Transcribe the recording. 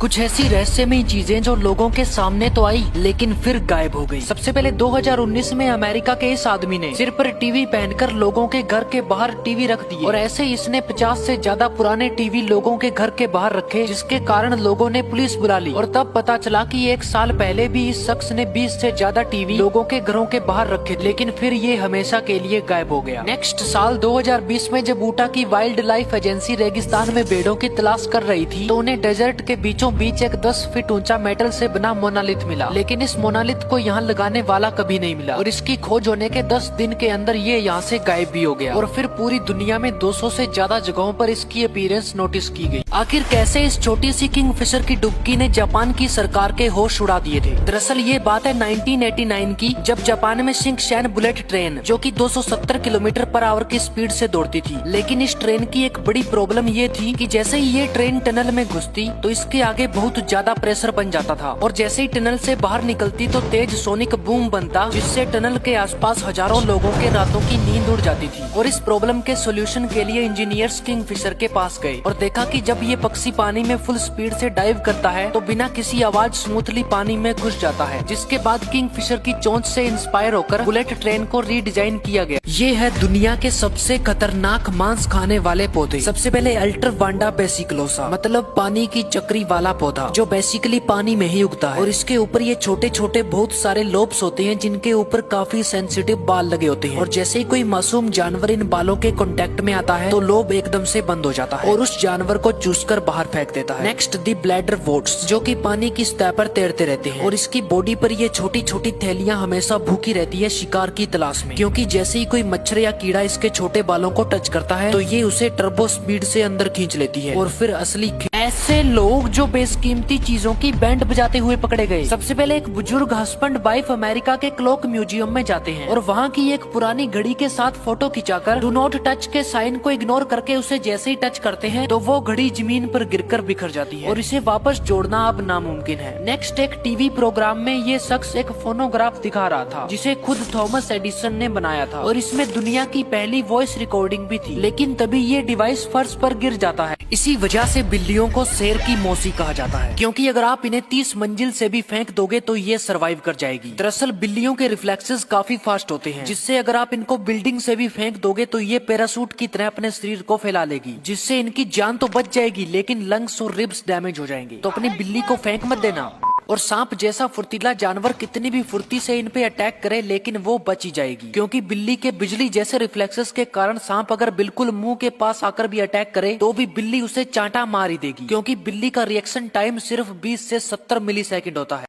कुछ ऐसी रहस्यमयी चीजें जो लोगों के सामने तो आई लेकिन फिर गायब हो गई। सबसे पहले 2019 में अमेरिका के इस आदमी ने सिर पर टीवी पहनकर लोगों के घर के बाहर टीवी रख दिए और ऐसे ही इसने 50 से ज्यादा पुराने टीवी लोगों के घर के बाहर रखे, जिसके कारण लोगों ने पुलिस बुला ली और तब पता चला कि 1 साल पहले भी इस शख्स ने 20 से ज्यादा टीवी लोगों के घरों के बाहर रखे, लेकिन फिर ये हमेशा के लिए गायब हो गया। नेक्स्ट साल 2020 में जब ऊटा की वाइल्ड लाइफ एजेंसी रेगिस्तान में भेड़ों की तलाश कर रही थी तो उन्हें डेजर्ट के बीचों बीच एक 10 फीट ऊंचा मेटल से बना मोनालिथ मिला, लेकिन इस मोनालिथ को यहाँ लगाने वाला कभी नहीं मिला और इसकी खोज होने के 10 दिन के अंदर ये यहाँ से गायब भी हो गया और फिर पूरी दुनिया में 200 से ज्यादा जगहों पर इसकी अपीयरेंस नोटिस की गई। आखिर कैसे इस छोटी सी किंगफिशर की डुबकी ने जापान की सरकार के होश उड़ा दिए थे? दरअसल ये बात है 1989 की, जब जापान में शिंकशैन बुलेट ट्रेन जो कि 270 किलोमीटर पर आवर की स्पीड से दौड़ती थी, लेकिन इस ट्रेन की एक बड़ी प्रॉब्लम ये थी कि जैसे ही ये ट्रेन टनल में घुसती तो इसके आगे बहुत ज्यादा प्रेशर बन जाता था और जैसे ही टनल से बाहर निकलती तो तेज सोनिक बूम बनता, जिससे टनल के आसपास हजारों लोगों के रातों की नींद उड़ जाती थी। और इस प्रॉब्लम के सोल्यूशन के लिए इंजीनियर्स किंगफिशर के पास गए और देखा कि जब ये पक्षी पानी में फुल स्पीड से डाइव करता है तो बिना किसी आवाज स्मूथली पानी में घुस जाता है, जिसके बाद किंगफिशर की चोंच से इंस्पायर होकर बुलेट ट्रेन को रीडिजाइन किया गया। ये है दुनिया के सबसे खतरनाक मांस खाने वाले पौधे। सबसे पहले अल्ट्रवांडा बेसिकलोसा, मतलब पानी की चक्री वाला पौधा जो बेसिकली पानी में ही उगता है और इसके ऊपर ये छोटे छोटे बहुत सारे लोब्स होते हैं जिनके ऊपर काफी सेंसिटिव बाल लगे होते हैं और जैसे ही कोई मासूम जानवर इन बालों के कांटेक्ट में आता है तो लोब एकदम से बंद हो जाता है और उस जानवर को चूसकर बाहर फेंक देता है। नेक्स्ट दी ब्लैडर वोट्स, जो कि पानी की सतह पर तैरते रहते हैं और इसकी बॉडी पर ये छोटी छोटी थैलियां हमेशा भूखी रहती है शिकार की तलाश में, क्योंकि जैसे ही कोई मच्छर या कीड़ा इसके छोटे बालों को टच करता है तो ये उसे टर्बो स्पीड से अंदर खींच लेती है और फिर असली ऐसे लोग जो बेशकीमती चीजों की बैंड बजाते हुए पकड़े गए। सबसे पहले एक बुजुर्ग हस्बैंड वाइफ अमेरिका के क्लॉक म्यूजियम में जाते हैं और वहाँ की एक पुरानी घड़ी के साथ फोटो खिंचाकर डू नॉट टच के साइन को इग्नोर करके उसे जैसे ही टच करते हैं तो वो घड़ी जमीन पर गिरकर बिखर जाती है और इसे वापस जोड़ना अब नामुमकिन है। नेक्स्ट एक टीवी प्रोग्राम में ये शख्स एक फोनोग्राफ दिखा रहा था जिसे खुद थॉमस एडिसन ने बनाया था और इसमें दुनिया की पहली वॉइस रिकॉर्डिंग भी थी, लेकिन तभी ये डिवाइस फर्श पर गिर जाता है। इसी वजह से बिल्लियों को शेर की मौसी कहा जाता है, क्योंकि अगर आप इन्हें 30 मंजिल से भी फेंक दोगे तो ये सरवाइव कर जाएगी। दरअसल बिल्लियों के रिफ्लेक्सेस काफी फास्ट होते हैं, जिससे अगर आप इनको बिल्डिंग से भी फेंक दोगे तो ये पैरासूट की तरह अपने शरीर को फैला लेगी, जिससे इनकी जान तो बच जाएगी लेकिन लंग्स और रिब्स डैमेज हो जाएंगे। तो अपनी बिल्ली को फेंक मत देना। और सांप जैसा फुर्तीला जानवर कितनी भी फुर्ती से इन पे अटैक करे लेकिन वो बच ही जाएगी, क्योंकि बिल्ली के बिजली जैसे रिफ्लेक्सेस के कारण सांप अगर बिल्कुल मुंह के पास आकर भी अटैक करे तो भी बिल्ली उसे चांटा मार ही देगी, क्योंकि बिल्ली का रिएक्शन टाइम सिर्फ 20 से 70 मिलीसेकंड होता है।